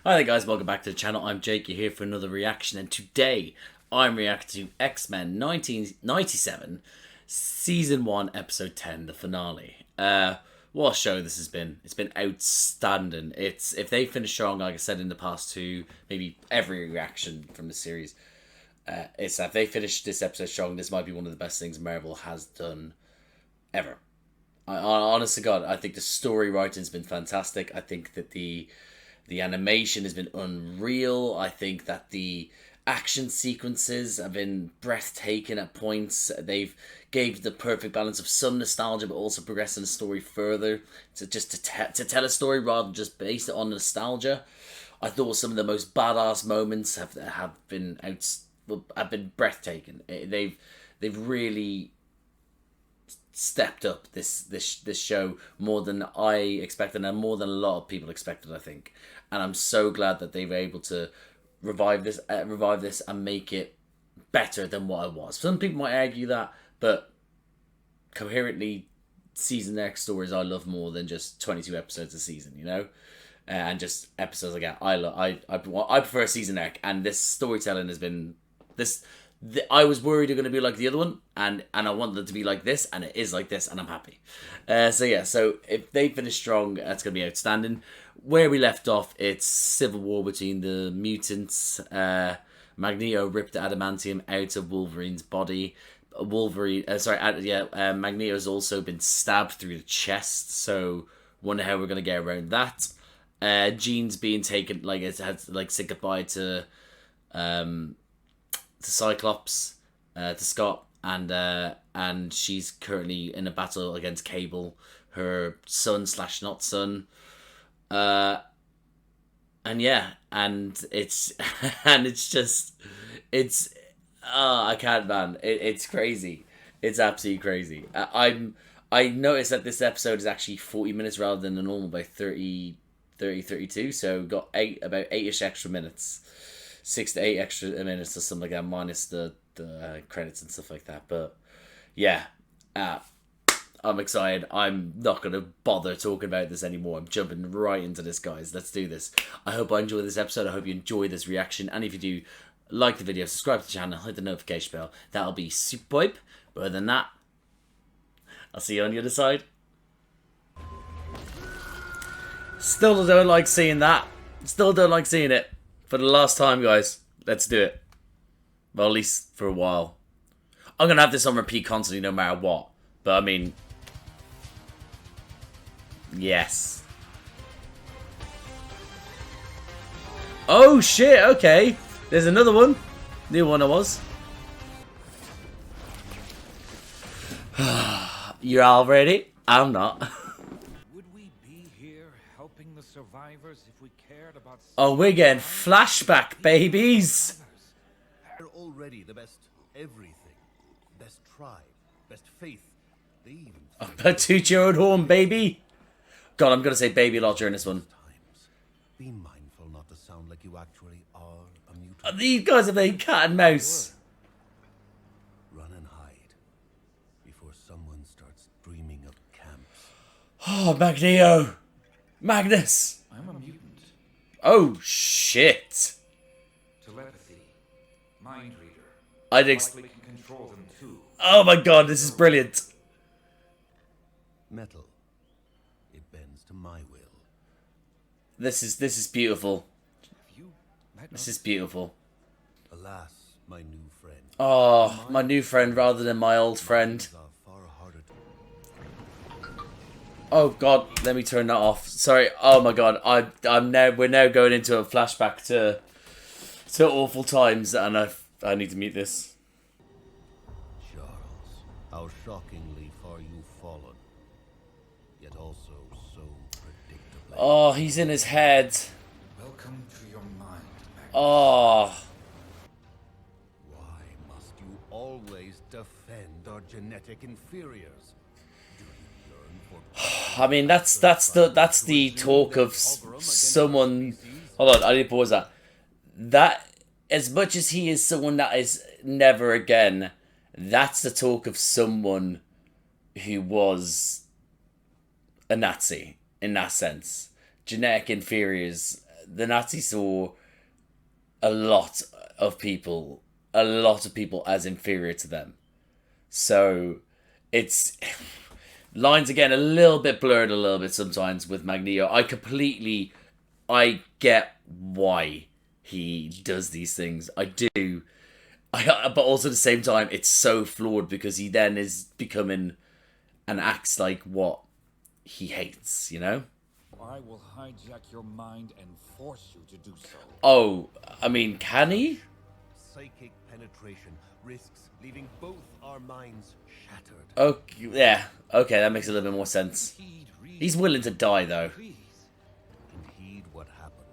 Hi there guys, welcome back to the channel. I'm Jake, you're here for another reaction, and today I'm reacting to X-Men 1997 Season 1 Episode 10, the finale. What a show this has been. It's been outstanding. If they finish strong, like I said in the past two, maybe every reaction from the series, it's that if they finish this episode strong, this might be one of the best things Marvel has done ever. Honest to God, I think the story writing's been fantastic. I think that the animation has been unreal. I think that the action sequences have been breathtaking at points. They've gave the perfect balance of some nostalgia, but also progressing the story further to tell a story rather than just based it on nostalgia. I thought some of the most badass moments have been breathtaking. They've really stepped up this show more than I expected, and more than a lot of people expected, I think. And I'm so glad that they were able to revive this and make it better than what it was. Some people might argue that, but coherently, season X stories I love more than just 22 episodes a season, you know, and just episodes like that. I prefer season X, and this storytelling has been this. I was worried they're going to be like the other one, and I wanted it to be like this, and it is like this, and I'm happy. So if they finish strong, that's going to be outstanding. Where we left off, it's civil war between the mutants. Magneto ripped the adamantium out of Wolverine's body. Magneto's also been stabbed through the chest, so wonder how we're going to get around that. Jean's being taken, like, it had to say goodbye to Cyclops, to Scott, and she's currently in a battle against Cable, her son / not son, and it's I can't, man. It's crazy. It's absolutely crazy. I noticed that this episode is actually 40 minutes rather than the normal by 32, so got about 8ish extra minutes. 6 to 8 extra minutes or something like that, minus the credits and stuff like that. But yeah, I'm excited. I'm not going to bother talking about this anymore. I'm jumping right into this, guys. Let's do this. I hope I enjoy this episode. I hope you enjoy this reaction. And if you do, like the video, subscribe to the channel, hit the notification bell. That'll be super. But other than that, I'll see you on the other side. Still don't like seeing that. Still don't like seeing it. For the last time, guys, let's do it. Well, at least for a while. I'm going to have this on repeat constantly no matter what. But, I mean... yes. Oh, shit, okay. There's another one. New one I was. You're all ready? I'm not. Survivors if we cared about. Oh, we're getting flashback, babies. They're already the best everything. Best tribe, best faith. They even toot your own horn, baby. God, I'm gonna say baby a lot during this one. Be mindful not to sound like you actually are a mutant. These guys are playing cat and mouse. Run and hide before someone starts dreaming of camps. Oh, Magneto. Magnus! I'm a mutant. Oh, shit. Telepathy. Mind reader. I can control them too. Oh my god, this is brilliant. Metal. It bends to my will. This is beautiful. This is beautiful. Alas, my new friend. Oh, my new friend rather than my old friend. Oh god, let me turn that off. Sorry. Oh my god, we're now going into a flashback to awful times, and I need to mute this. Charles, how shockingly far you've fallen, yet also so predictably. Oh, he's in his head. Welcome to your mind, Magneto. Oh. Why must you always defend our genetic inferiors? I mean, that's the talk of someone. Hold on, I need to pause that. That, as much as he is someone that is never again, that's the talk of someone who was a Nazi in that sense. Genetic inferiors. the Nazis saw a lot of people as inferior to them. So it's lines again a little bit blurred a little bit sometimes with Magneto. I get why he does these things. I do. But also at the same time, it's so flawed because he then is becoming and acts like what he hates, you know? I will hijack your mind and force you to do so. Oh, I mean, can he? Psychic penetration risks leaving both our minds shattered. Okay, yeah. Okay, that makes a little bit more sense. He's willing to die, though. And heed what happened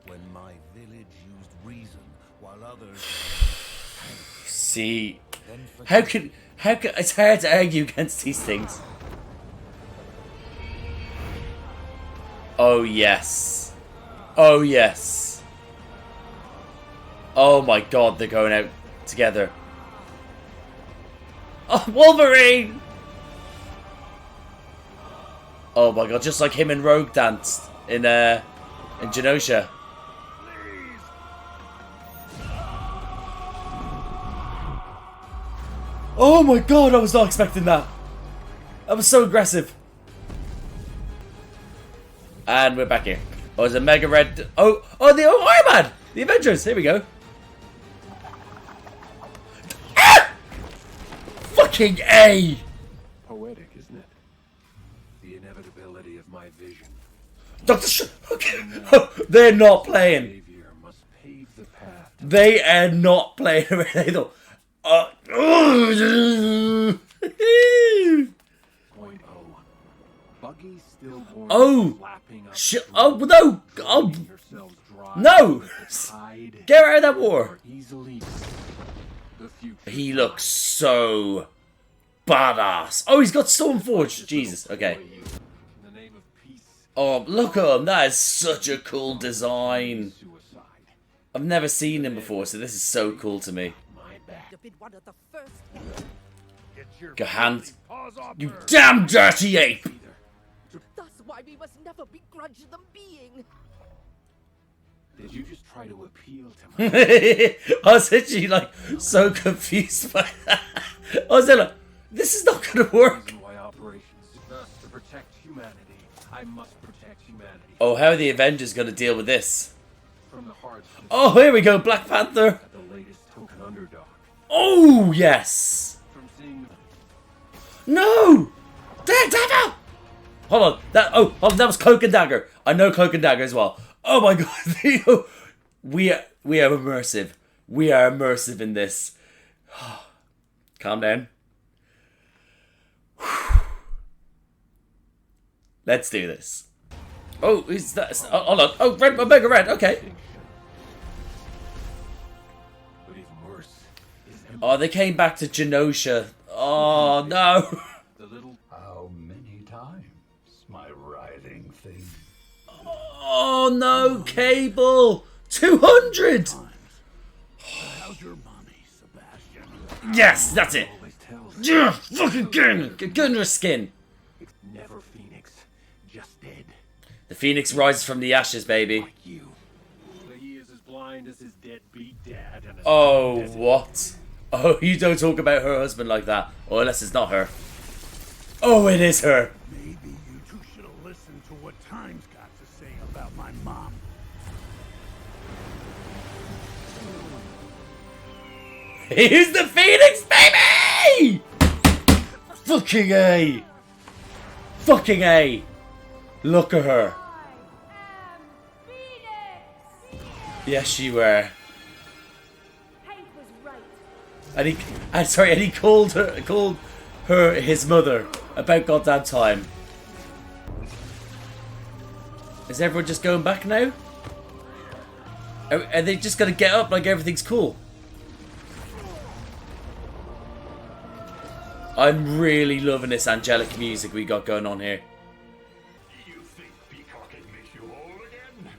when my village used reason while others... See, how can it's hard to argue against these things. Oh yes. Oh yes. Oh my god, they're going out together. Oh, Wolverine! Oh my god, just like him and Rogue danced in Genosha. Oh my god, I was not expecting that. That was so aggressive. And we're back here. Oh, there's a Mega Red... Oh, Iron Man! The Avengers! Here we go. Ah! Fucking A! Poetic, isn't it? The inevitability of my vision. Dr. Okay. Oh, they're not playing. Savior must pave the path. They are not playing. They don't... Point O. Buggy stillborn. Oh! Lapping up Oh, no! Oh, yourselves dry. no! Tide Get out of that war! or easily the future. He looks so badass. Oh, he's got Stormforge. Jesus, okay. In the name of peace, Oh, look at him. That is such a cool design. suicide. I've never seen him before, so this is so cool to me. My back. have been one of the first. Go hand. You damn dirty ape! That's why we must never begrudge them being. Did you just try to appeal to my I was literally like so confused by that. I was like, this is not gonna work. reason why operations to protect humanity? I must protect humanity Oh, how are the Avengers gonna deal with this? from the hardships Oh, here we go, Black Panther. at the latest token underdog. Oh, yes. From seeing No! Daredevil! Hold on. That was Cloak and Dagger. I know Cloak and Dagger as well. Oh my god. we are immersive. We are immersive in this. Calm down. Let's do this. Oh, is that? Oh, hold on. Oh, red, Omega Red. Okay. Extinction. But even worse is Oh, they came back to Genosha. Oh no. the little How many times, my writhing thing? Oh no, Cable. 200. How's your mommy, Sebastian? Yes, that's it. always tells Yeah, fucking get in her skin. never Phoenix, just dead. The Phoenix rises from the ashes, baby. You. But he is as blind as his deadbeat dad and as Oh, blind as what? Oh, you don't talk about her husband like that. Or unless it's not her. Oh, it is her. Maybe you two should have listened to what Time's got to say about my mom. Here's the Phoenix, baby! Fucking A. Fucking A. Look at her. Yes, you were. Hank was right. And he called her his mother about goddamn time. Is everyone just going back now? Are they just gonna get up like everything's cool? I'm really loving this angelic music we got going on here. You think peacocking makes you whole again?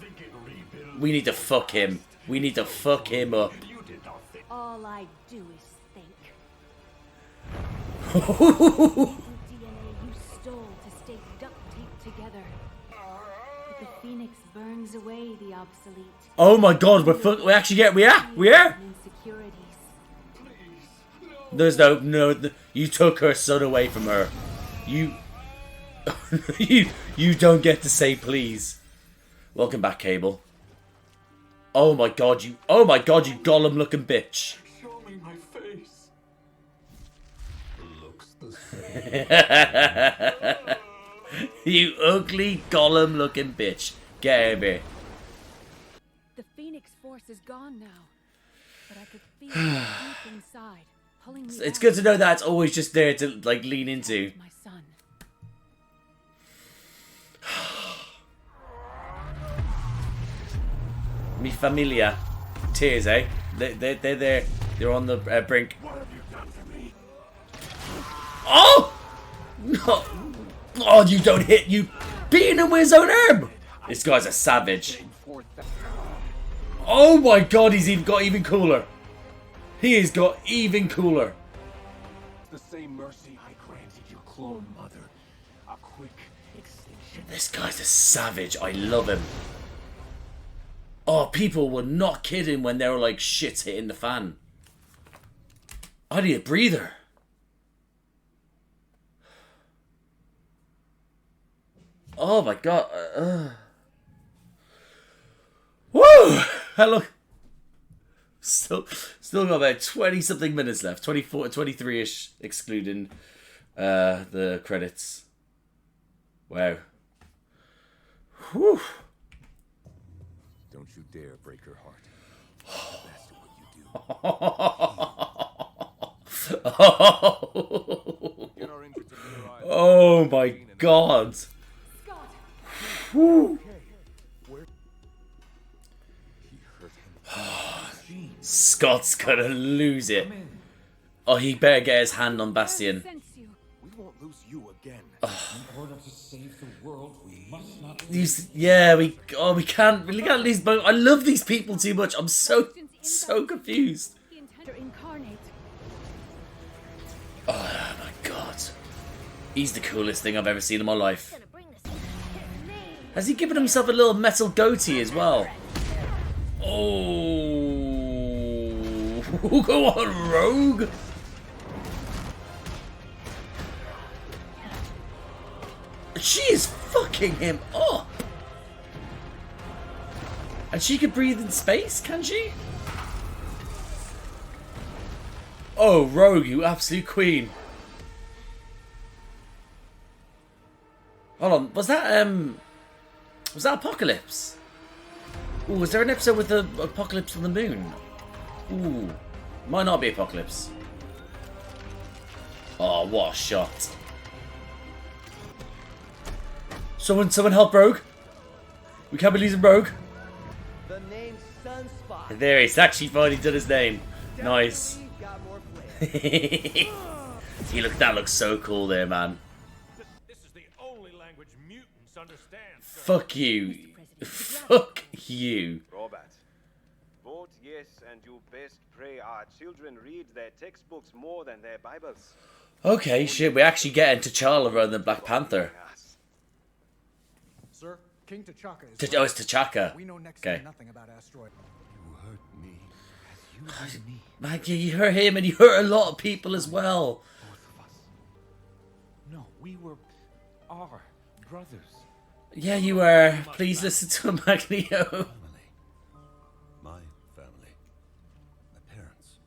Think it rebuilds? We need to fuck him. We need to fuck him up. You did not think. All I do is think. The DNA you stole to stay duct taped together. But the Phoenix burns brings away the obsolete. Oh my god, we actually get, we are. Insecurities. There's no, you took her son away from her. You, you don't get to say please. Welcome back, Cable. Oh my god, you Gollum looking bitch. Show me my face. Looks the same. You ugly Gollum looking bitch. Get over here. The Phoenix Force is gone now, but I could feel it deep inside, pulling me. It's good to know that it's always just there to like lean into. My son. Mi familia. Tears, eh? They're there. They're on the brink. What have you done to me? Oh! No. Oh, you don't hit. You beating him with his own arm. This guy's a savage. Oh my god, he's even got even cooler. He has got even cooler. The same mercy I granted your clone mother. A quick extinction. This guy's a savage. I love him. Oh, people were not kidding when they were like, shit's hitting the fan. I need a breather. Oh my god. Woo! Hello. Still got about 20 something minutes left. 24, 23-ish, excluding the credits. Wow. Whew. Don't you dare break her heart. That's what you do. Oh my god. Whew. Scott's gonna lose it. Oh, he better get his hand on Bastion. We won't lose you again. In order to save the world, we must not We can't lose both. I love these people too much. I'm so confused. Oh my god. He's the coolest thing I've ever seen in my life. Has he given himself a little metal goatee as well? Oh, go on, Rogue. She is fucking him up. And she can breathe in space, can she? Oh, Rogue, you absolute queen. Hold on, was that Apocalypse? Ooh, was there an episode with the Apocalypse on the moon? Ooh, might not be Apocalypse. Oh, what a shot. Someone help Rogue. We can't be losing Rogue. The name's Sunspot. There, he's actually finally done his name. Nice. Got more That looks so cool there, man. This is the only language mutants understand. Fuck you. Fuck you. Robert, vote yes and you best pray our children read their textbooks more than their Bibles. Okay, shit, we actually get into T'Challa rather than Black Panther. Sir, King T'Chaka is... Oh, it's T'Chaka. We know next Okay. to nothing about Asteroid. You hurt me as you hurt me. Maggie, you hurt him and you hurt a lot of people as well. Both of us. No, we are brothers. Yeah, you were. Please listen to him, Magneto. Family. My family. My parents.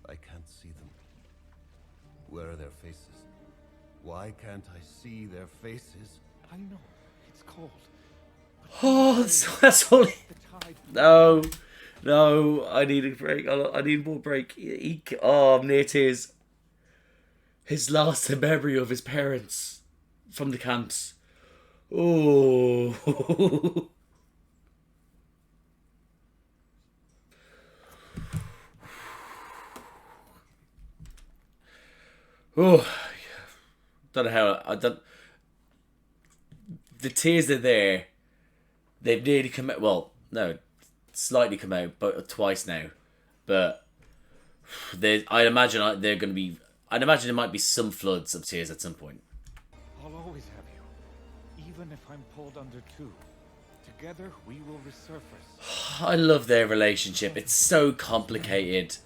I can't see them. Where are their faces? Why can't I see their faces? I know. It's cold. Oh, that's all. No, I need a break. I need more break. I'm near tears. His last memory of his parents from the camps. Oh. Oh. Don't know how. I don't. The tears are there. They've nearly come out. Well, no, slightly come out, but twice now. But I imagine they're going to be. I'd imagine there might be some floods of tears at some point. I'll always have you, even if I'm pulled under too. Together, we will resurface. I love their relationship. It's so complicated.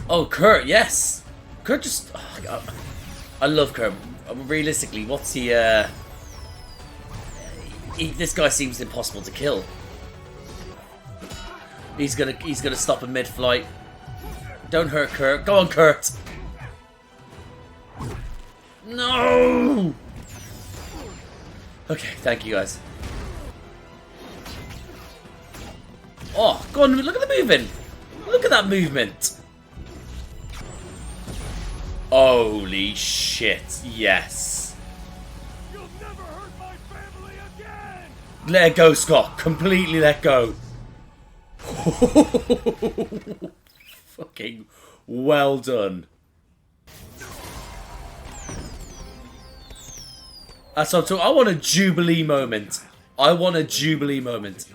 Oh, Kurt, yes. Kurt just... Oh, God. I love Kurt. Realistically, what's he... This guy seems impossible to kill. He's gonna stop in mid-flight. Don't hurt Kurt. Go on, Kurt. No! Okay, thank you guys. Oh, go on, look at the movement. Look at that movement. Holy shit, yes. You'll never hurt my family again! Let go, Scott. Completely let go. Fucking well done. That's what I'm talking. I want a Jubilee moment. I want a Jubilee moment.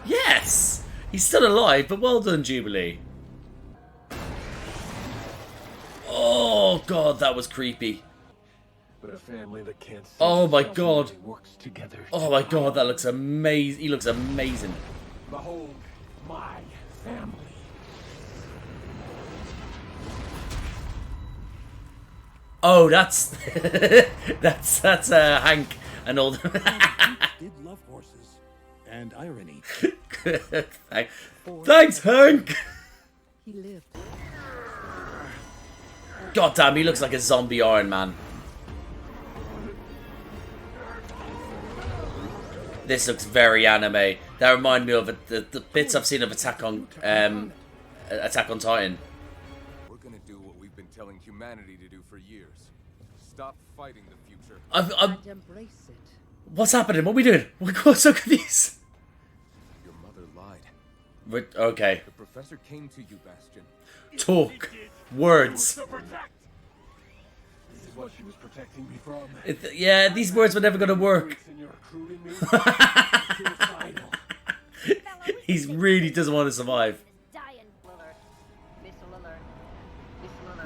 Yes! He's still alive, but well done, Jubilee. Oh god, that was creepy. But a family that can't see Oh my itself god. only works together. Oh my god, that looks amazing. He looks amazing. Behold my family. Oh, that's that's Hank and all. Did love horses and irony. Thanks, Hank. He lived. God damn, he looks like a zombie Iron Man. This looks very anime. That reminded me of the bits I've seen of Attack on Titan. We're gonna do what we've been telling humanity to do for years. Stop fighting the future. Embrace it. What's happening? What are we doing? I'm so confused. Your mother lied. Okay. The professor came to you, Bastion. Talk. Words. This is what she was protecting me from. Yeah, these words were never going to work. He really doesn't want to survive.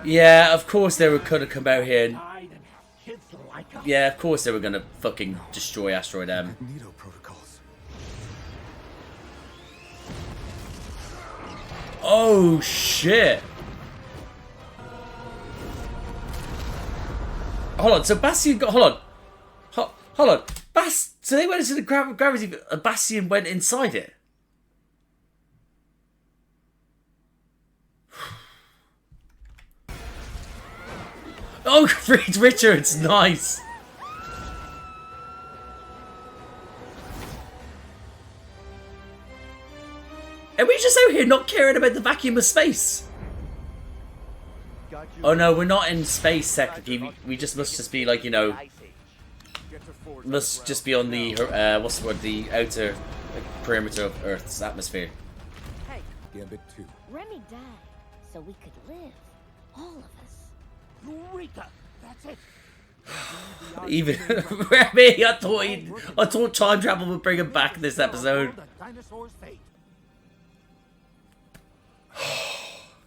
Yeah, of course they were going to come out here and... Yeah, of course they were going to fucking destroy Asteroid M. Magneto protocols. Oh, shit. Hold on, so Bastion got... Hold on. So they went into the gravity... Bastion went inside it. Oh, Reed Richards, nice. Are we just out here not caring about the vacuum of space? Oh no, we're not in space technically. We just must just be like, you know, must just be on the what's the word? The outer perimeter of Earth's atmosphere. Hey, Gambit 2. Remy died so we could live. All of us. Eureka! That's it. Even Remy, I thought time travel would bring him back this episode.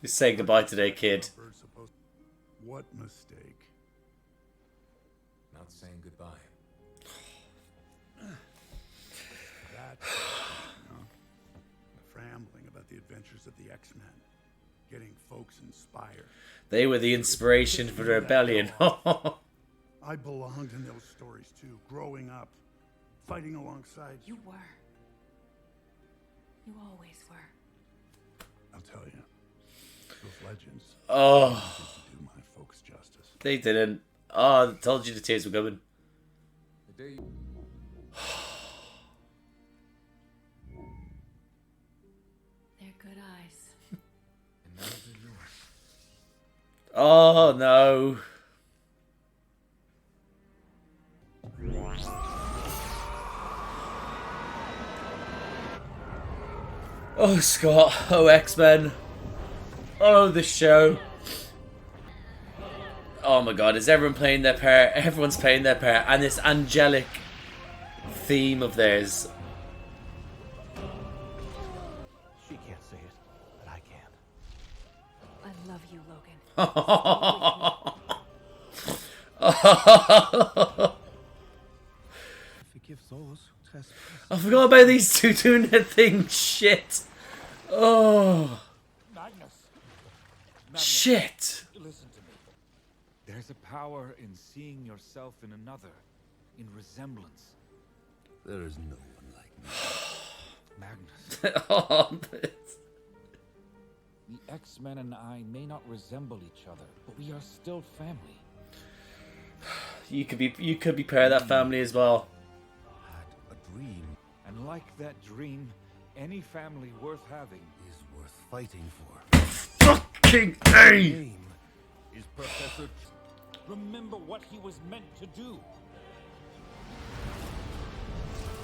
He's saying goodbye today, kid. What mistake? Not saying goodbye. Rambling about the adventures of the X-Men. Getting folks inspired. They were the inspiration for the rebellion. I belonged in those stories too, growing up, fighting alongside You were. You always were. I'll tell you, those legends Oh, didn't do my folks justice. they didn't. Oh, I told you the tears were coming. The day you... They're good eyes. And now they're yours. Oh no. Oh, Scott. Oh, X-Men. Oh, the show. Oh my god, is everyone playing their part? Everyone's playing their part. And this angelic theme of theirs. She can't say it, but I can. I love you, Logan. Forgive those who trespass. I forgot about these two doing their thing. Shit. Oh. Magnus. Shit. Listen to me. There's a power in seeing yourself in another, in resemblance. There is no one like me. Magnus. Oh, The X-Men and I may not resemble each other, but we are still family. you could be part of that family as well. Had a dream And like that dream, any family worth having is worth fighting for. Fucking A! Name is Professor. remember what he was meant to do.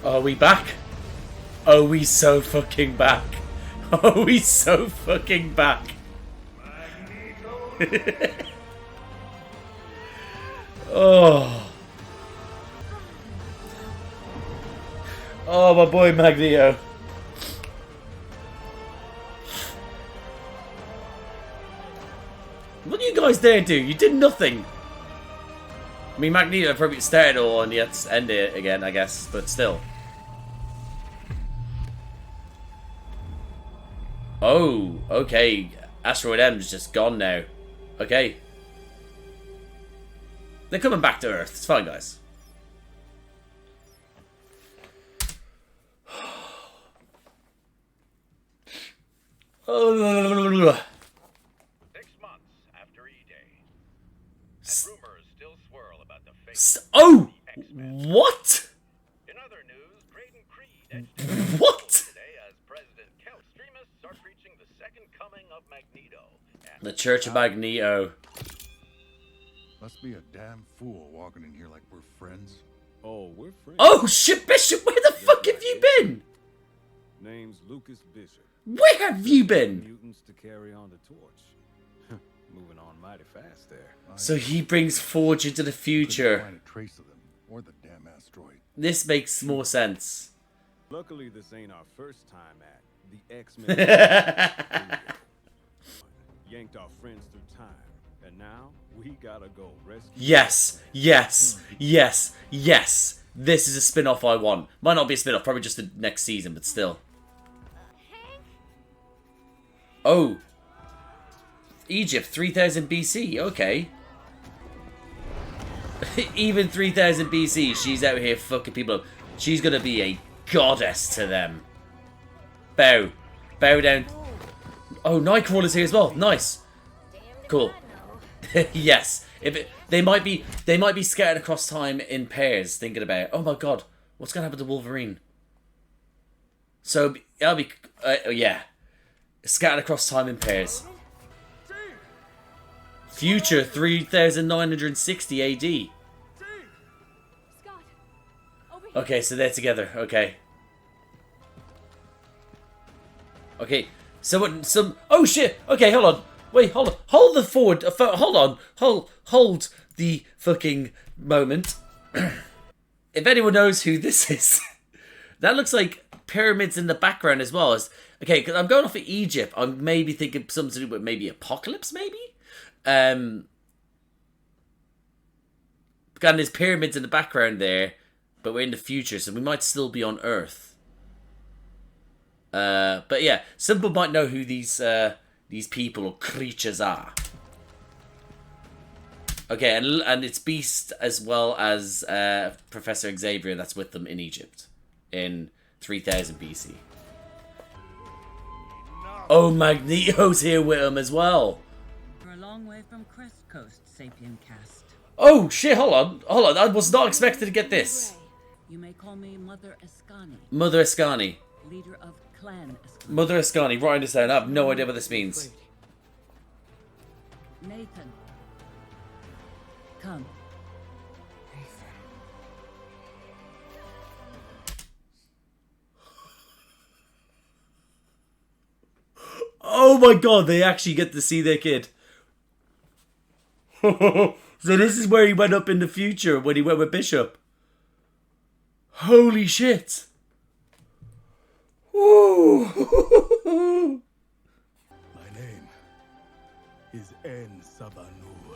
Are we back? Are we so fucking back? Are we so fucking back? Oh. Oh, my boy Magneto. What do you guys there do? You did nothing. I mean, Magneto probably started it all and yet end it again, I guess, but still. Oh, okay. Asteroid M is just gone now. Okay. They're coming back to Earth. It's fine, guys. Oh. 6 months after E-Day. Rumors still swirl about the fate Oh! of the X-Men. What? In other news, Graydon Creed What? today as President Kel. Extremists are preaching the second coming of Magneto. The Church of Magneto. Must be a damn fool walking in here like we're friends. Oh, we're friends. Oh shit, Bishop, where the fuck have you been? Name's Lucas Bishop. Where have you been? Mutants to carry on the torch. Moving on mighty fast there. So he brings Forge into the Couldn't future. find a trace of them or the damn asteroid. This makes more sense. Luckily, this ain't our first time at the X-Men. Yanked our friends through time, and now we gotta go rescue. Yes, yes, yes, yes. This is a spin-off I want. Might not be a spin-off, probably just the next season, but still. Oh. Egypt, 3000 BC, okay. Even 3000 BC, she's out here fucking people up. She's gonna be a goddess to them. Bow. Bow down. Oh, Nightcrawler's here as well. Nice. Cool. Yes. They might be scattered across time in pairs, thinking about, oh my god, what's gonna happen to Wolverine? So that'll be yeah, scattered across time in pairs. Future 3960 AD. Scott, over here. Okay, so they're together. Okay. Okay. Some. Oh shit. Okay, hold on. Wait, hold on. Hold the forward. Hold on. Hold the fucking moment. If anyone knows who this is, that looks like pyramids in the background as well. Okay, because I'm going off of Egypt. I'm maybe thinking something to do with maybe apocalypse, maybe. And there's pyramids in the background there, but we're in the future, so we might still be on Earth. But yeah, some people might know who these people or creatures are. Okay, and it's Beast as well as Professor Xavier that's with them in Egypt in 3000 BC. Oh, Magneto's here with them as well. We're a long way from Crest Coast, Sapien Cast. Oh shit, hold on. I was not expected to get this. You may call me Mother Ascani. Mother Ascani. Leader of Clan Ascani. Mother Ascani, writing this down. I have no idea what this means. Nathan. Come. Oh my god, they actually get to see their kid. So this is where he went up in the future when he went with Bishop. Holy shit. My name is N.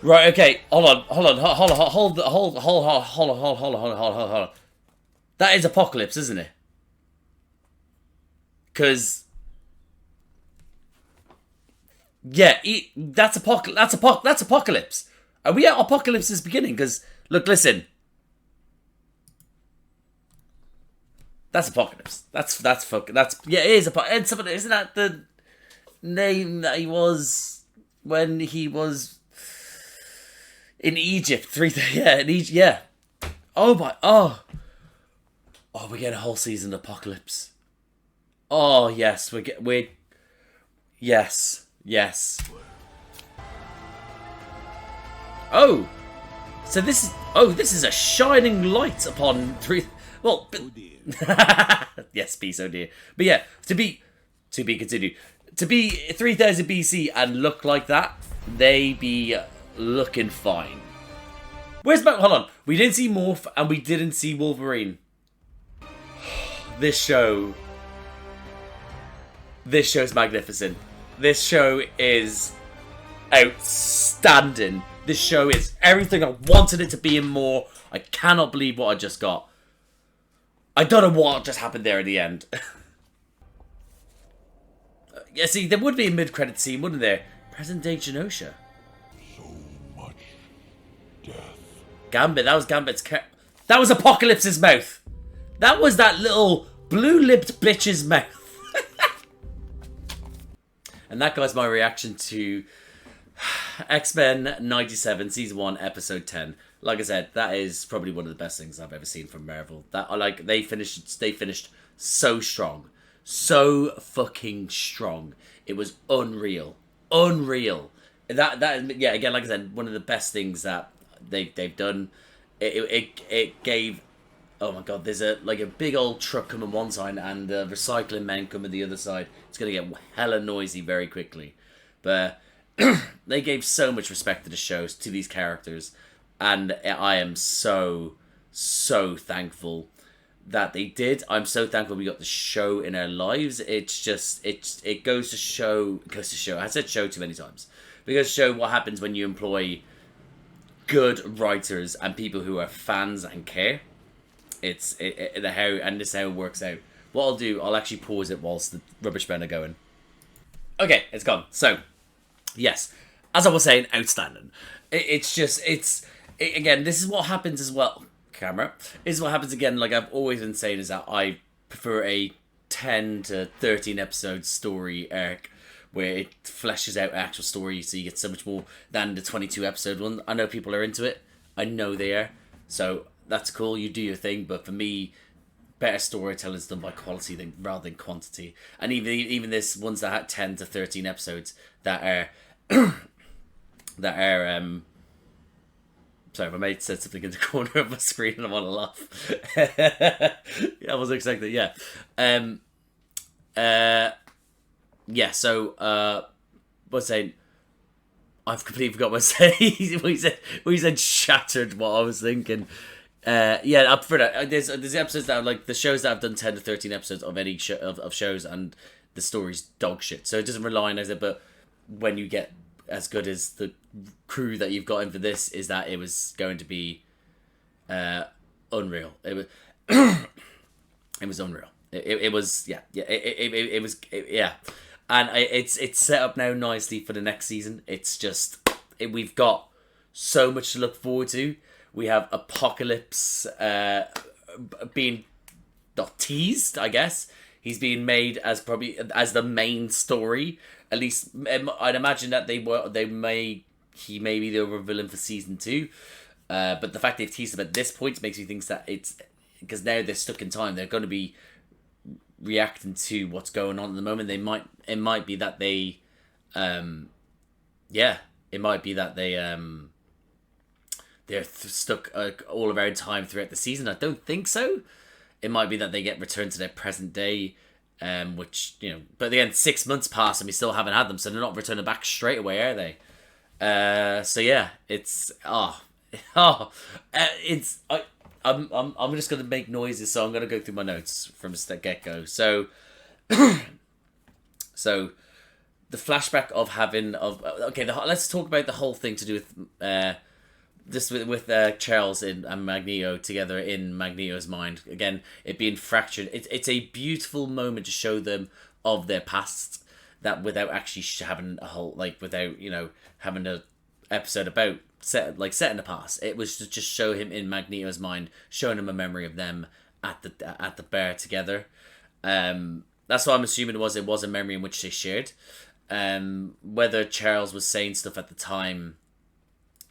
Right, okay, hold on. That is Apocalypse, isn't it? Because yeah, that's Apocalypse. Are we at Apocalypse's beginning? Because look, listen, that's Apocalypse. That's yeah, it is Apocalypse. Isn't that the name that he was when he was in Egypt? Yeah, in Egypt. Yeah. Oh, we get a whole season of Apocalypse. Oh yes, yes. Oh, so this is a shining light upon three. Well, yes, peace, oh dear. But yeah, to be continued. To be 3000 BC and look like that, they be looking fine. Hold on. We didn't see Morph and we didn't see Wolverine. This show's magnificent. This show is outstanding. This show is everything I wanted it to be and more. I cannot believe what I just got. I don't know what just happened there in the end. Yeah, see, there would be a mid-credit scene, wouldn't there? Present-day Genosha. So much death. Gambit, that was Gambit's that was Apocalypse's mouth. That was that little blue-lipped bitch's mouth. And that, guys, my reaction to X-Men 97, Season 1, Episode 10. Like I said, that is probably one of the best things I've ever seen from Marvel. They finished so strong. So fucking strong. It was unreal. Yeah, again, like I said, one of the best things that they've done. It gave, oh my god, there's a big old truck coming one side and recycling men coming the other side. It's gonna get hella noisy very quickly. But they gave so much respect to the shows, to these characters, and I am so thankful that they did. I'm so thankful we got the show in our lives. It's just it goes to show. I said show too many times. It goes to show what happens when you employ good writers and people who are fans and care. This is how it works out. What I'll do, I'll actually pause it whilst the rubbish men are going. Okay, it's gone. So, yes, as I was saying, outstanding. Again, this is what happens as well. Camera. This is what happens again, like I've always been saying, is that I prefer a 10 to 13 episode story arc where it fleshes out actual story, so you get so much more than the 22 episode one. I know people are into it. I know they are. So that's cool. You do your thing. But for me, better storytelling is done by quality rather than quantity. And even this ones that had 10 to 13 episodes that are sorry, my mate said something in the corner of my screen and I want to laugh. Yeah, I wasn't expecting it, yeah. So, I was saying, I've completely forgot what I said. He said shattered what I was thinking. Yeah, I prefer that. There's episodes that are like the shows that I've done 10 to 13 episodes of any show, of shows, and the story's dog shit. So it doesn't rely on it, but when you get as good as the crew that you've got in for this, is that it was going to be unreal. It was it was unreal. It was yeah. And it's set up now nicely for the next season. It's just we've got so much to look forward to. We have Apocalypse being not teased, I guess. He's being made as the main story. At least I'd imagine that he may be the other villain for season 2. But the fact they've teased him at this point makes me think that it's because now they're stuck in time. They're going to be reacting to what's going on at the moment. It might be that they they're stuck all around time throughout the season. I don't think so. It might be that they get returned to their present day, which, you know, but again, 6 months pass and we still haven't had them, so they're not returning back straight away, are they? So yeah, I'm just gonna make noises, so I'm gonna go through my notes from the get go. So the flashback of having of okay. Let's talk about the whole thing to do with this with Charles and Magneto together in Magneto's mind. Again, it being fractured. It's a beautiful moment to show them of their past, that without actually having a whole, like, without, you know, having a episode about set in the past. It was to just show him in Magneto's mind, showing him a memory of them at the bar together. That's what I'm assuming it was. It was a memory in which they shared. Whether Charles was saying stuff at the time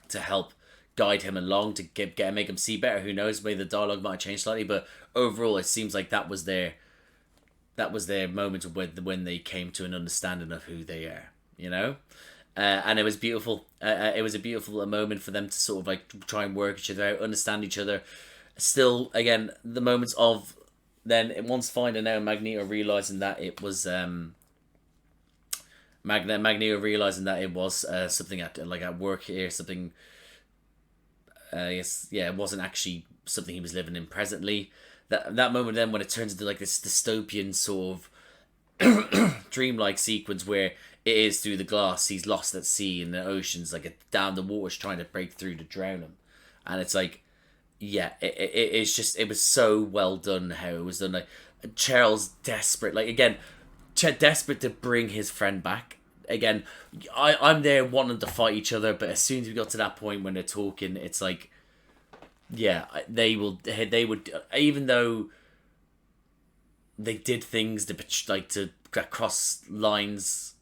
to help guide him along to make him see better, who knows? Maybe the dialogue might change slightly, but overall, it seems like that was their moment when they came to an understanding of who they are, you know. And it was beautiful. It was a beautiful moment for them to sort of like try and work each other out, understand each other. Still, again, the moments of then once finding out Magneto realizing that it was Magneto realizing that it was something at work here, something. Yes, yeah, it wasn't actually something he was living in presently. That moment then when it turns into like this dystopian sort of dreamlike sequence where it is through the glass, he's lost at sea in the oceans, like down the waters trying to break through to drown him, and it's like, yeah, it's just, it was so well done how it was done. Like Charles desperate, like again, desperate to bring his friend back. Again, I'm there wanting to fight each other, but as soon as we got to that point when they're talking, it's like, yeah, they would, even though they did things to cross lines,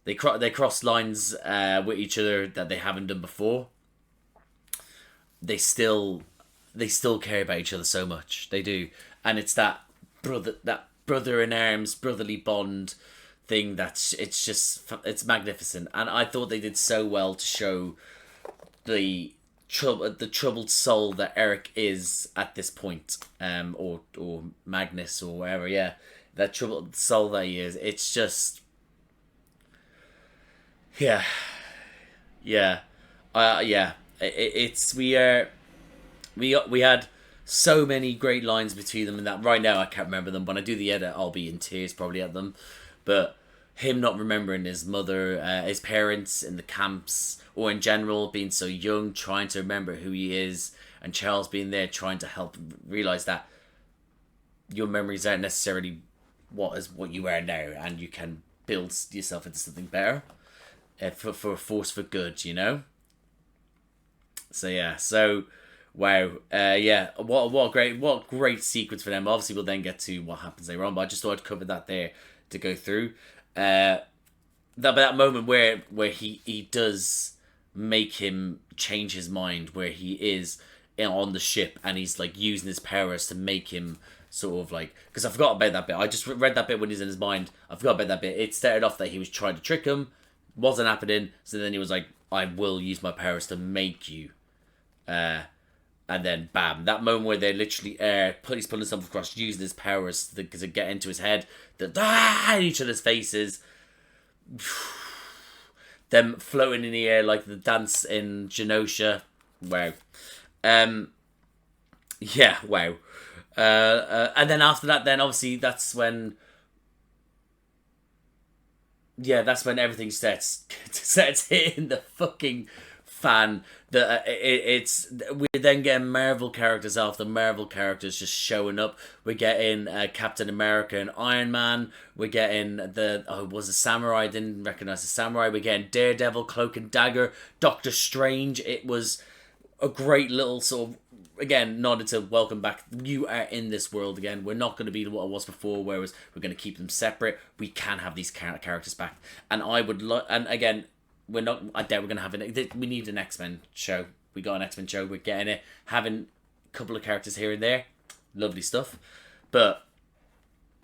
they cross lines with each other that they haven't done before. They still care about each other so much. They do, and it's that brother in arms, brotherly bond thing it's magnificent. And I thought they did so well to show the troubled soul that Eric is at this point, or Magnus or whatever. Yeah, that troubled soul that he is. It's just, yeah. We had so many great lines between them, and that right now I can't remember them. When I do the edit, I'll be in tears probably at them. But him not remembering his mother, his parents in the camps, or in general being so young, trying to remember who he is, and Charles being there trying to help realize that your memories aren't necessarily what you are now, and you can build yourself into something better, for a force for good, you know. So yeah, wow, what a great sequence for them. Obviously, we'll then get to what happens later on, but I just thought I'd cover that there to go through. That moment where he does make him change his mind, where he is on the ship and he's like using his powers to make him sort of like, because I forgot about that bit. I just read that bit when he's in his mind. I forgot about that bit. It started off that he was trying to trick him, wasn't happening, so then he was like, I will use my powers to make you. And then bam, that moment where they literally he's pulling himself across, using his powers to get into his head, in each other's faces, them floating in the air like the dance in Genosha. Wow. Yeah, wow. And then after that, then obviously that's when everything starts hitting the fucking fan. We then get Marvel characters after Marvel characters just showing up. We're getting Captain America and Iron Man. We're getting was a samurai. I didn't recognize the samurai. We're getting Daredevil, Cloak and Dagger, Doctor Strange. It was a great little sort of, again, nodded to welcome back. You are in this world again. We're not going to be what it was before, whereas we're going to keep them separate. We can have these characters back, and I would and again. I doubt we're going to have we need an X-Men show. We got an X-Men show. We're getting it. Having a couple of characters here and there. Lovely stuff. But,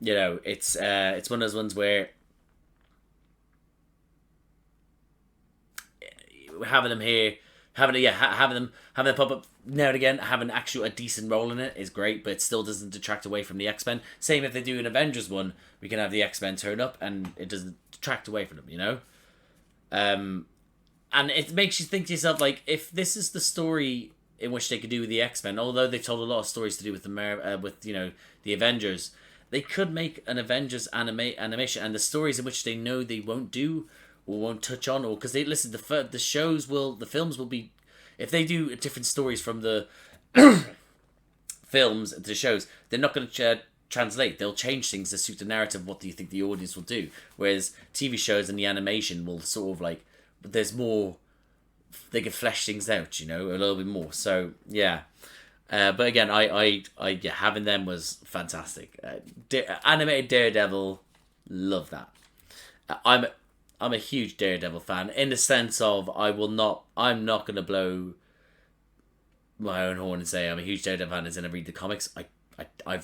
you know, it's one of those ones where having them here, having them pop up now and again, having a decent role in it is great, but it still doesn't detract away from the X-Men. Same if they do an Avengers one, we can have the X-Men turn up and it doesn't detract away from them, you know? And it makes you think to yourself, like, if this is the story in which they could do with the X-Men, although they've told a lot of stories to do with the Avengers, they could make an Avengers animation, and the stories in which they know they won't do or won't touch on, or because they listen, the films will be, if they do different stories from the films to the shows, they're not going to translate. They'll change things to suit the narrative. What do you think the audience will do? Whereas TV shows and the animation will sort of like, there's more, they can flesh things out, a little bit more. So yeah. But again, yeah, having them was fantastic. Animated Daredevil, love that. I'm a huge Daredevil fan in the sense of I'm not gonna blow my own horn and say I'm a huge Daredevil fan as in I read the comics. I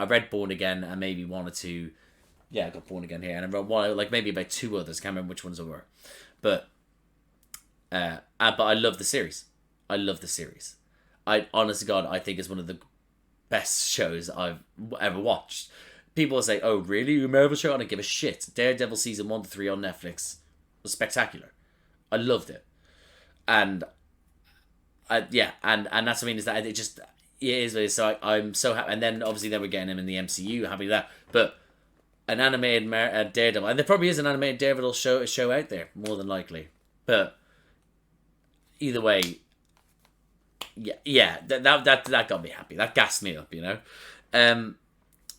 read Born Again and maybe one or two. Yeah, I got Born Again here, and I read one, like maybe about two others. Can't remember which ones they were, but I love the series. I love the series. I honest to God, I think it's one of the best shows I've ever watched. People will say, "Oh, really? A Marvel show?" I don't give a shit. Daredevil season 1 to 3 on Netflix was spectacular. I loved it, and yeah, and that's what I mean, is that it just is what it is. So I'm so happy, and then obviously we're getting him in the MCU, happy with that. But an animated Daredevil, and there probably is an animated Daredevil show out there, more than likely. But either way, yeah, that got me happy. That gassed me up,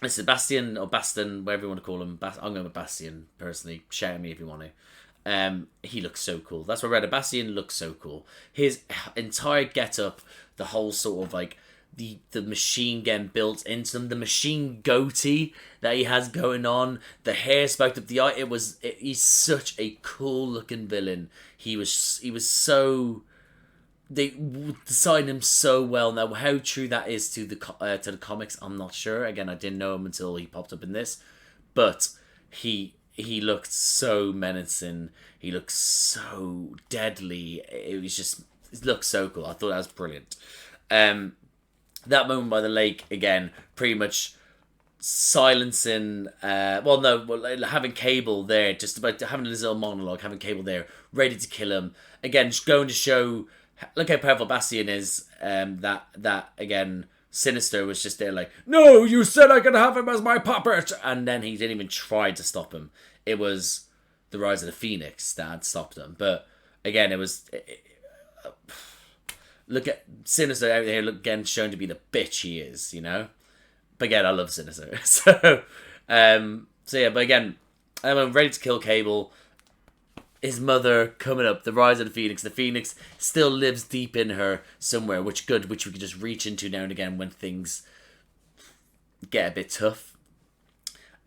Listen, Bastion or Baston, whatever you want to call him. I'm going with Bastion personally. Shout at me if you want to. He looks so cool. That's what I read. Bastion looks so cool. His entire get-up, the whole sort of like the machine getting built into them, the machine goatee that he has going on, the hair spiked up the eye. He's such a cool looking villain. He was so. They designed him so well. Now, how true that is to the comics, I'm not sure. Again, I didn't know him until he popped up in this, but he looked so menacing. He looked so deadly. It looked so cool. I thought that was brilliant. That moment by the lake again, pretty much silencing. Having Cable there, just about having his little monologue, having Cable there, ready to kill him again, just going to show. Look how powerful Bastion is. That again, Sinister was just there like, no, you said I could have him as my puppet, and then he didn't even try to stop him. It was the Rise of the Phoenix that had stopped him. But again, look at Sinister out there, again shown to be the bitch he is, But again, I love Sinister. So yeah. But again, I'm ready to kill Cable. His mother coming up, the Rise of the Phoenix. The Phoenix still lives deep in her somewhere, which we could just reach into now and again when things get a bit tough.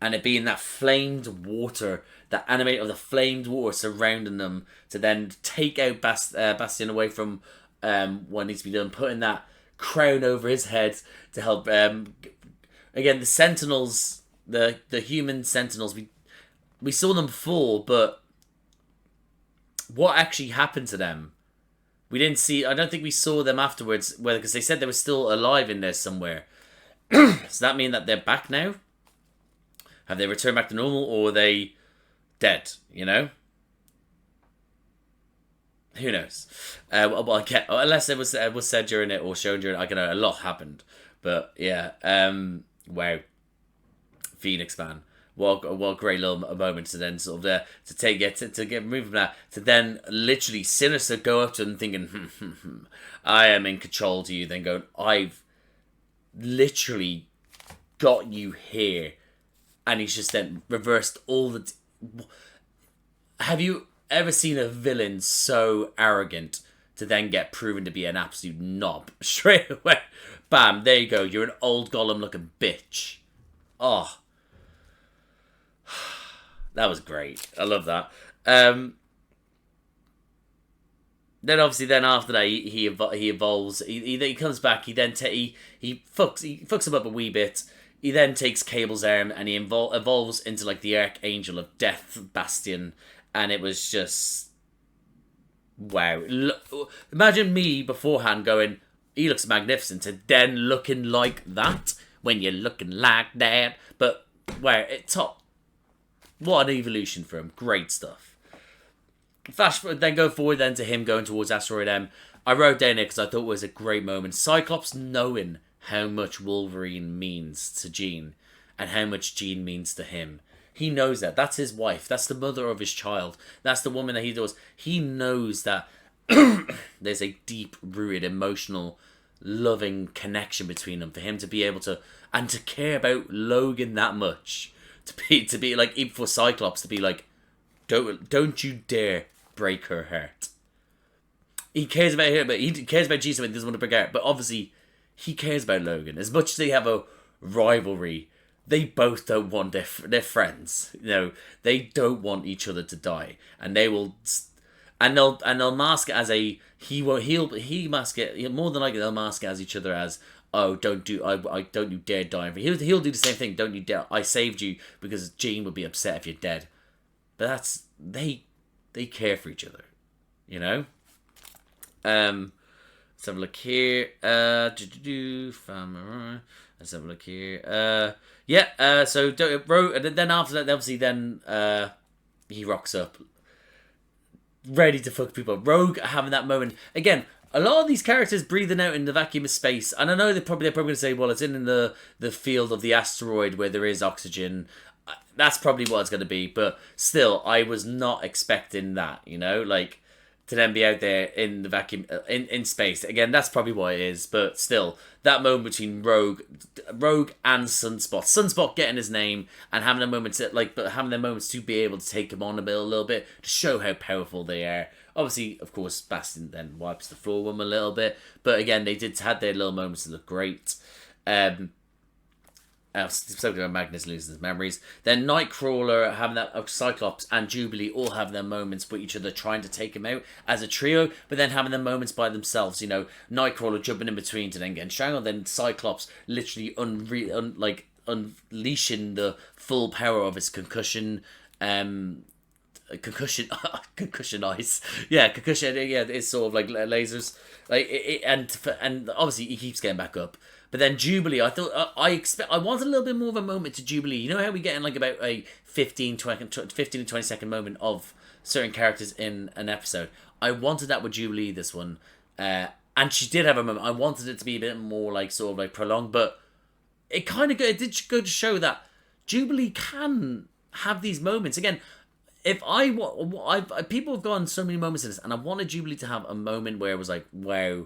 And it being that flamed water, that animate of the flamed water surrounding them to then take out Bastion away from what needs to be done, putting that crown over his head to help. Again, the Sentinels, the human Sentinels, we saw them fall, but what actually happened to them? We didn't see. I don't think we saw them afterwards. Well, because they said they were still alive in there somewhere. Does that mean that they're back now? Have they returned back to normal, or are they dead? Who knows? Unless it was said during it or shown during it. I don't know. A lot happened, but yeah. Wow. Phoenix man. What a great little moment to then sort of to get moving from that to then literally Sinister go up to him thinking, I am in control to you. Then going, I've literally got you here, and he's just then reversed all the. Have you ever seen a villain so arrogant to then get proven to be an absolute knob straight away? Bam! There you go. You're an old Gollum looking bitch. Oh. That was great. I love that. Then obviously, after that, he evolves. He comes back. He then he fucks him up a wee bit. He then takes Cable's arm and he evolves into like the Archangel of Death, Bastion, and it was just wow. Imagine me beforehand going, he looks magnificent, and then looking like that when you're looking like that. But wow, top. What an evolution for him. Great stuff. Then go forward then to him going towards Asteroid M. I wrote down it because I thought it was a great moment. Cyclops knowing how much Wolverine means to Jean and how much Jean means to him. He knows that. That's his wife. That's the mother of his child. That's the woman that he does. He knows that there's a deep-rooted, emotional, loving connection between them. For him to be able to, and to care about Logan that much, to be like, even for Cyclops, to be like, don't you dare break her heart. He cares about her, but he cares about Jesus, but he doesn't want to break her heart. But obviously, he cares about Logan as much as they have a rivalry. They both don't want their friends. You know, they don't want each other to die, and they will, and they'll mask it as a he'll mask it more than likely. They'll mask it as each other as, oh, don't you dare die. He'll do the same thing. Don't you dare. I saved you because Jean would be upset if you're dead. But that's they care for each other, you know. Let's have a look here. Let's have a look here. So Rogue, and then after that, obviously, then he rocks up, ready to fuck people up. Rogue having that moment again. A lot of these characters breathing out in the vacuum of space, and I know they're probably going to say, well, it's in the field of the asteroid where there is oxygen. That's probably what it's going to be, but still, I was not expecting that. You know, like, to then be out there in the vacuum, in space. Again, that's probably what it is, but still, that moment between Rogue and Sunspot. Sunspot getting his name and having their moments, to be able to take him on a little bit, to show how powerful they are. Obviously, of course, Bastion then wipes the floor with him a little bit, but again, they had their little moments that look great. Spoken about Magnus losing his memories. Then Nightcrawler having that, Cyclops and Jubilee all have their moments with each other, trying to take him out as a trio, but then having their moments by themselves. You know, Nightcrawler jumping in between to then getting strangled. Then Cyclops literally unleashing the full power of his concussion eyes. Yeah, concussion. Yeah, it's sort of like lasers. Like and obviously he keeps getting back up. But then Jubilee, I thought I wanted a little bit more of a moment to Jubilee. You know how we get in like about a 15 to 20 second moment of certain characters in an episode. I wanted that with Jubilee this one, and she did have a moment. I wanted it to be a bit more like sort of like prolonged, but it did go to show that Jubilee can have these moments again. If people have gone so many moments in this, and I wanted Jubilee to have a moment where it was like, wow,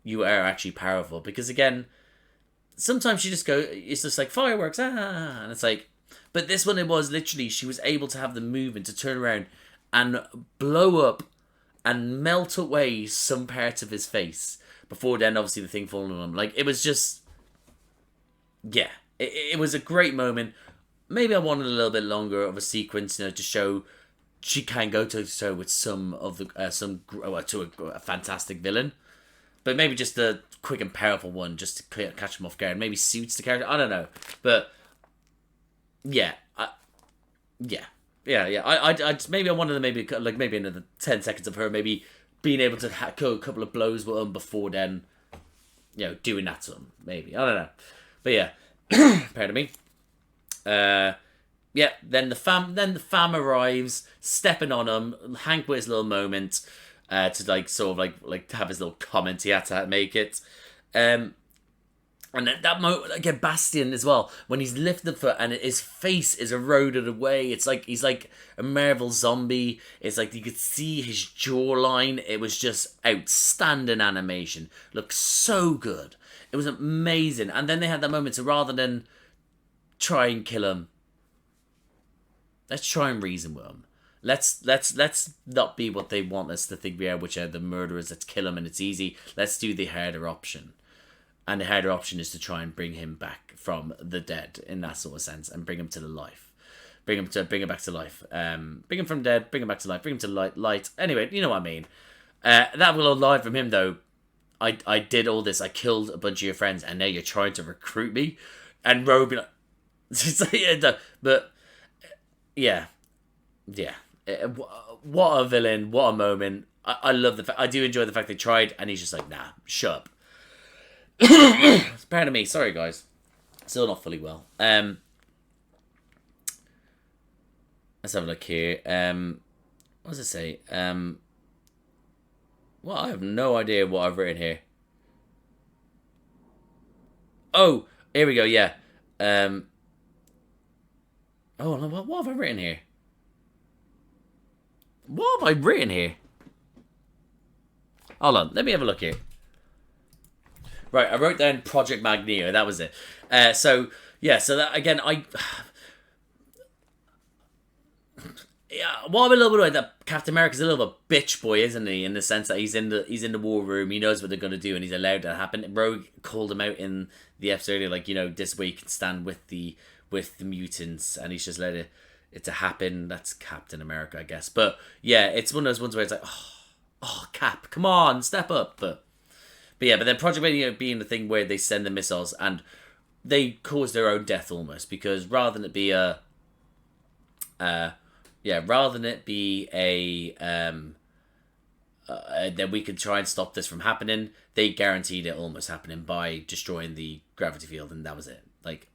you are actually powerful. Because again, sometimes she just it's just like fireworks, and it's like, but this one it was literally, she was able to have the movement to turn around and blow up and melt away some parts of his face before then obviously the thing falling on him. Like, it was just, yeah, it was a great moment. Maybe I wanted a little bit longer of a sequence, you know, to show she can go toe with some of the a fantastic villain, but maybe just a quick and powerful one just to catch him off guard. Maybe suits the character. I don't know, but yeah, I maybe I wanted to maybe another 10 seconds of her maybe being able to go a couple of blows with him before then, you know, doing that to him. Maybe, I don't know, but yeah, pardon me. Then the fam arrives, stepping on him. Hank with his little moment, to like sort of like have his little comment he had to make it. And that moment again, Bastion as well, when he's lifted the foot and his face is eroded away. It's like he's like a Marvel zombie. It's like you could see his jawline. It was just outstanding animation. Looked so good. It was amazing. And then they had that moment, so rather than try and kill him, let's try and reason with him. Let's not be what they want us to think we are, which are the murderers. Let's kill him and it's easy. Let's do the harder option. And the harder option is to try and bring him back from the dead in that sort of sense, and bring him to the life. Bring him back to life. Bring him from dead, bring him back to life, bring him to light. Anyway, you know what I mean. That will lie from him though. I did all this. I killed a bunch of your friends, and now you're trying to recruit me. And Rogue be like, but yeah. What a villain! What a moment! I love the fact. I do enjoy the fact they tried, and he's just like, nah, shut up. Pardon me, sorry guys. Still not fully well. Let's have a look here. What does it say? Well, I have no idea what I've written here. Oh, here we go. Yeah. Oh, no, what have I written here? What have I written here? Hold on, let me have a look here. Right, I wrote down Project Magneto. That was it. So that again, what I'm a little bit like that Captain America's a little bit of a bitch boy, isn't he? In the sense that he's in the war room, he knows what they're gonna do, and he's allowed that to happen. Rogue called him out in the episode earlier, like, this way you can stand with the mutants, and he's just let it to happen. That's Captain America, I guess. But yeah, it's one of those ones where it's like, oh, Cap, come on, step up. But then Project Magneto being the thing where they send the missiles and they cause their own death almost, because rather than it be that we could try and stop this from happening, they guaranteed it almost happening by destroying the gravity field, and that was it. Like,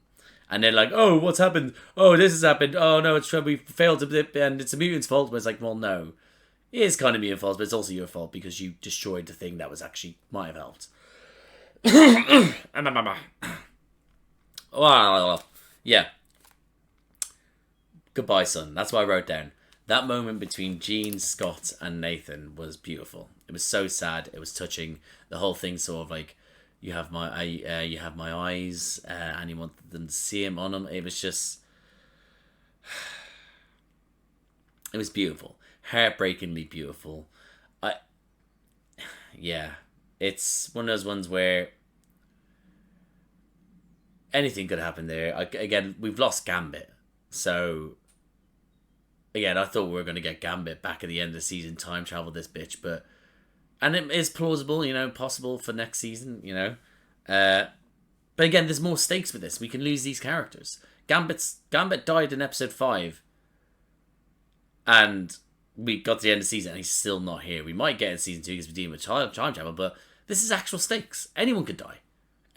and they're like, oh, what's happened? Oh, this has happened. Oh no, we failed to, and it's a mutant's fault. But it's like, well, no, it is kind of mutant fault, but it's also your fault because you destroyed the thing that was actually might have helped. Yeah. Goodbye, son. That's what I wrote down. That moment between Jean, Scott, and Nathan was beautiful. It was so sad. It was touching. The whole thing sort of like, you have my eyes, and you want them to see him on them. It was just, it was beautiful, heartbreakingly beautiful. It's one of those ones where anything could happen there. Again, we've lost Gambit, so again, I thought we were going to get Gambit back at the end of the season, time travel this bitch, and it is plausible, possible for next season, but again, there's more stakes with this. We can lose these characters. Gambit died in episode 5, and we got to the end of the season, and he's still not here. We might get in season 2 because we're dealing with time travel, but this is actual stakes. Anyone could die.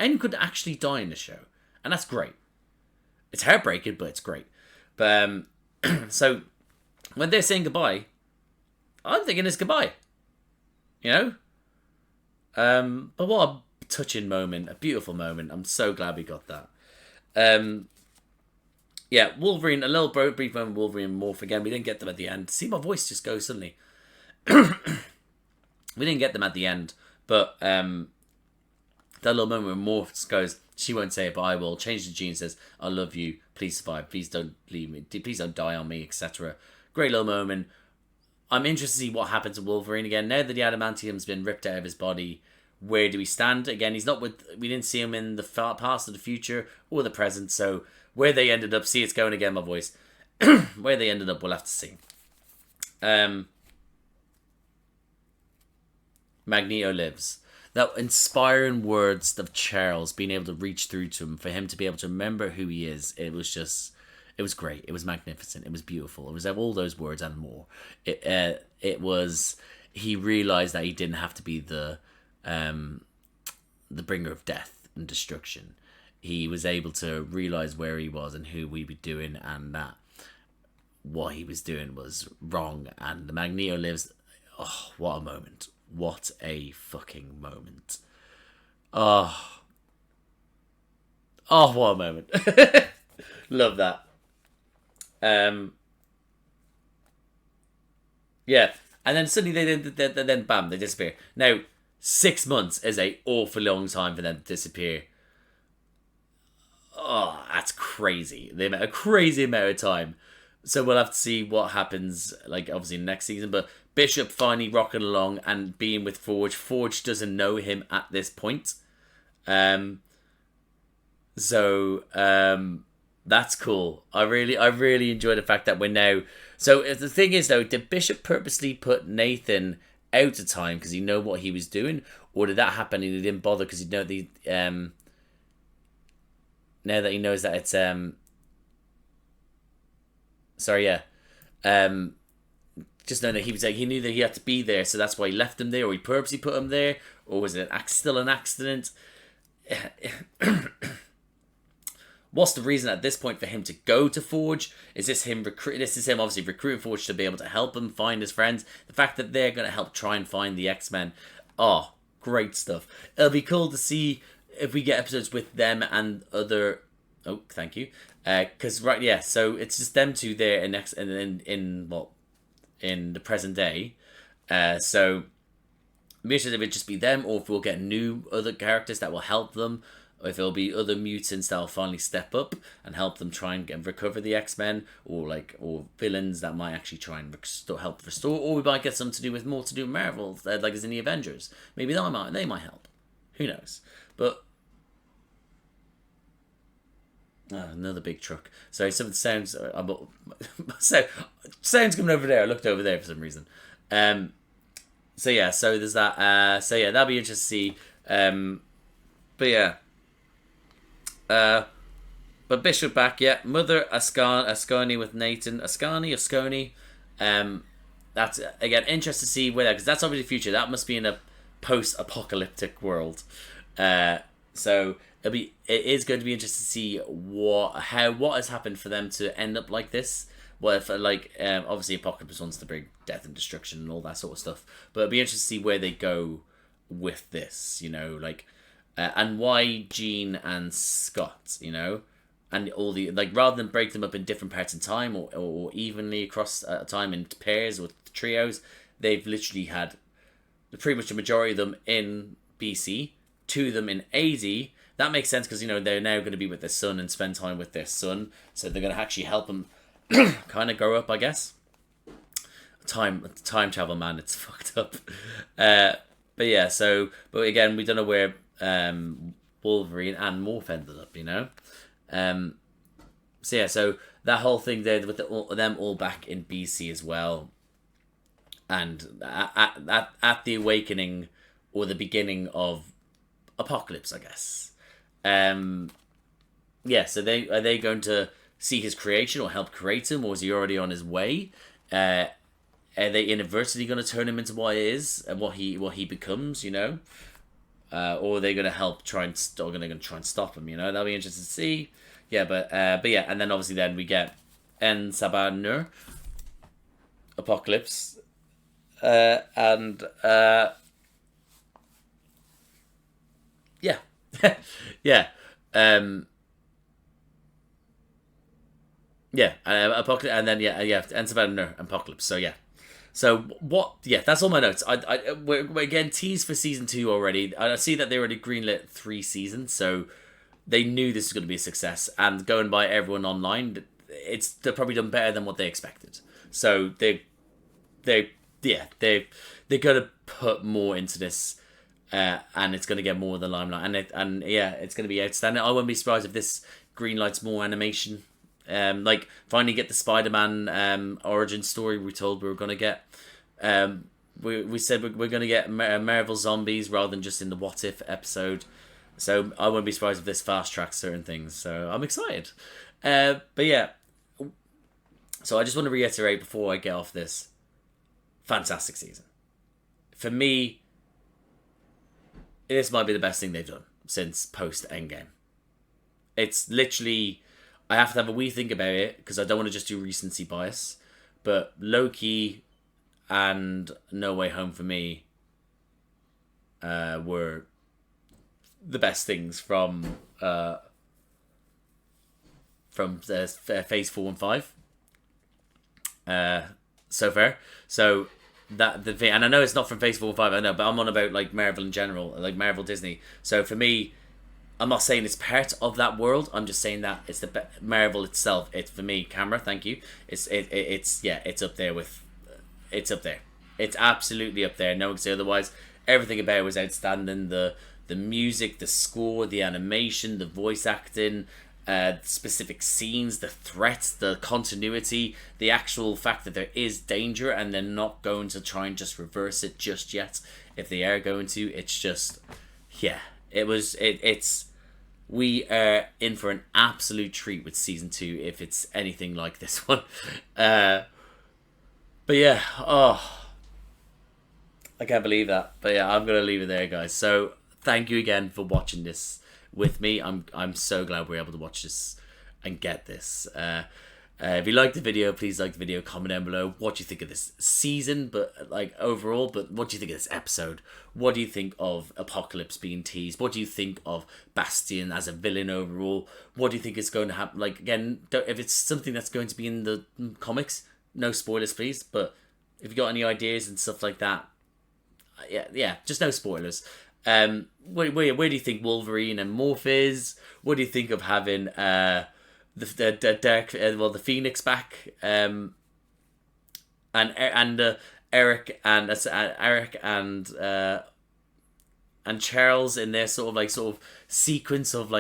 Anyone could actually die in the show, and that's great. It's heartbreaking, but it's great. But so when they're saying goodbye, I'm thinking it's goodbye. But what a touching moment, a beautiful moment. I'm so glad we got that. Wolverine, a little brief moment, Wolverine and Morph again. We didn't get them at the end. See, my voice just goes suddenly. We didn't get them at the end, but that little moment where Morph goes, she won't say it, but I will. Change the gene, says, I love you, please survive, please don't leave me, please don't die on me, etc. Great little moment. I'm interested to see what happens to Wolverine again. Now that the adamantium's been ripped out of his body, where do we stand? Again, we didn't see him in the past or the future or the present, so where they ended up, see, it's going again, my voice. Where they ended up, we'll have to see. Magneto lives. That inspiring words of Charles being able to reach through to him, for him to be able to remember who he is, it was great. It was magnificent. It was beautiful. It was all those words and more. It was, he realized that he didn't have to be the bringer of death and destruction. He was able to realize where he was and who we were doing, and that what he was doing was wrong. And the Magneto lives. Oh, what a moment. What a fucking moment. Oh, what a moment. Love that. Yeah. And then suddenly then bam, they disappear. Now, 6 months is an awful long time for them to disappear. Oh, that's crazy. A crazy amount of time. So we'll have to see what happens, like, obviously next season. But Bishop finally rocking along and being with Forge. Forge doesn't know him at this point. That's cool. I really enjoy the fact that we're now... So the thing is, though, did Bishop purposely put Nathan out of time because he knew what he was doing? Or did that happen and he didn't bother because he know the... now that he knows that it's... just know that he was like, he knew that he had to be there, so that's why he left him there, or he purposely put him there, or was it still an accident? What's the reason at this point for him to go to Forge? Is this him obviously recruiting Forge to be able to help him find his friends? The fact that they're going to help try and find the X-Men. Oh, great stuff. It'll be cool to see if we get episodes with them and other Oh, thank you. Because right, yeah. So it's just them two there, and next, and then in the present day. So I'm interested if it just be them, or if we'll get new other characters that will help them, or if it'll be other mutants that will finally step up and help them try and recover the X-Men, or villains that might actually try and help restore, or we might get some to do with Marvel, like as in the Avengers. Maybe they might help. Who knows? But another big truck. Sorry, some of the sounds. Sounds coming over there. I looked over there for some reason. So yeah, so there's that. So yeah, that'll be interesting to see. But yeah. But Bishop back, yeah. Mother Ascani with Nathan. Ascani. That's again interesting to see where that, because that's obviously the future. That must be in a post-apocalyptic world. So it is going to be interesting to see what has happened for them to end up like this. Well, if obviously Apocalypse wants to bring death and destruction and all that sort of stuff, but it'll be interesting to see where they go with this, and why Jean and Scott, and all the rather than break them up in different parts in time or evenly across time in pairs or trios, they've literally had pretty much the majority of them in BC, 2 of them in AD. That makes sense because they're now going to be with their son and spend time with their son, so they're going to actually help them kind of grow up, I guess. Time travel, man, it's fucked up. But yeah, but again, we don't know where Wolverine and Morph ended up, So yeah, so that whole thing there with them all back in BC as well, and at the awakening or the beginning of Apocalypse, I guess. Yeah, so are they going to see his creation or help create him, or is he already on his way? Are they inadvertently going to turn him into what he is and what he becomes? Or are they going to help try and stop him? That'll be interesting to see. Yeah, but yeah, and then obviously then we get En Sabanur, Apocalypse, and yeah, yeah. Yeah, Apocalypse, and then En Sabanur, Apocalypse. So yeah. So what? Yeah, that's all my notes. We're again teased for season 2 already. I see that they already greenlit 3 seasons, so they knew this was going to be a success. And going by everyone online, they're probably done better than what they expected. So they're going to put more into this, and it's going to get more of the limelight. And it's going to be outstanding. I wouldn't be surprised if this greenlights more animation. Finally get the Spider-Man origin story we told we were going to get. We said we're going to get Marvel Zombies rather than just in the What If episode. So I wouldn't be surprised if this fast tracks certain things. So I'm excited. But yeah. So I just want to reiterate before I get off this. Fantastic season. For me, this might be the best thing they've done since post-Endgame. It's literally... I have to have a wee think about it because I don't want to just do recency bias. But Loki and No Way Home for me were the best things from phase 4 and 5 so far. So that the thing, and I know it's not from phase 4 and 5. I know, but I'm on about Marvel in general, Marvel Disney. So for me, I'm not saying it's part of that world. I'm just saying that it's the Marvel itself. It's for me, camera. Thank you. It's up there with. It's up there. It's absolutely up there. No one can say otherwise. Everything about it was outstanding. The music, the score, the animation, the voice acting, specific scenes, the threats, the continuity, the actual fact that there is danger and they're not going to try and just reverse it just yet. If they are going to, it's just, yeah. It's. We are in for an absolute treat with season 2 if it's anything like this one. But yeah, I can't believe that. But yeah, I'm gonna leave it there, guys. So thank you again for watching this with me. I'm so glad we're able to watch this and get this. If you like the video, please like the video, comment down below what you think of this season, but like overall, but what do you think of this episode? What do you think of Apocalypse being teased? What do you think of Bastion as a villain overall? What do you think is going to happen? Like, again, if it's something that's going to be in the comics, no spoilers, please. But if you got any ideas and stuff like that, yeah, just no spoilers. Where do you think Wolverine and Morph is? What do you think of having the Phoenix back, and Eric and Charles in their sort of sequence of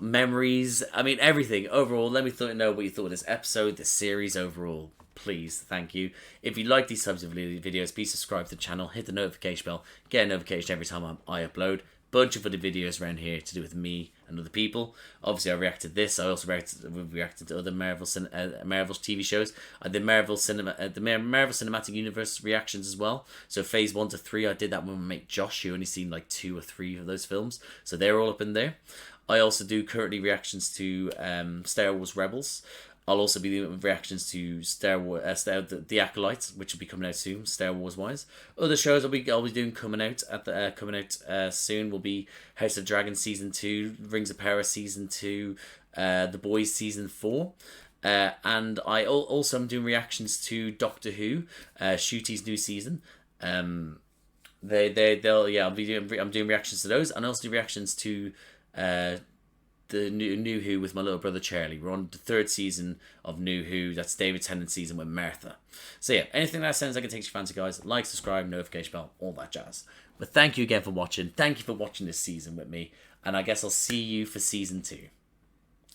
memories? I mean, everything overall. Let me know what you thought of this episode, this series overall. Please, thank you. If you like these types of videos, please subscribe to the channel, hit the notification bell, get a notification every time I upload. Bunch of other videos around here to do with me and other people. Obviously, I reacted to this. I also reacted to other Marvel TV shows. I did Marvel Cinematic Universe reactions as well. So Phase 1 to 3, I did that with my mate Josh, who only seen like 2 or 3 of those films. So they're all up in there. I also do currently reactions to Star Wars Rebels. I'll also be doing reactions to Star Wars, the Acolytes, which will be coming out soon, Star Wars wise. Other shows I'll be doing coming out soon will be House of Dragon season 2, Rings of Power season 2, The Boys season 4, and I also am doing reactions to Doctor Who, Shooty's new season. I'm doing reactions to those, and I also do reactions to the new Who with my little brother Charlie. We're on the 3rd season of New Who. That's David Tennant's season with Martha. So yeah, anything that sounds like it takes your fancy, guys, like, subscribe, notification bell, all that jazz. But thank you again for watching. Thank you for watching this season with me. And I guess I'll see you for season 2.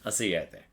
I'll see you out there.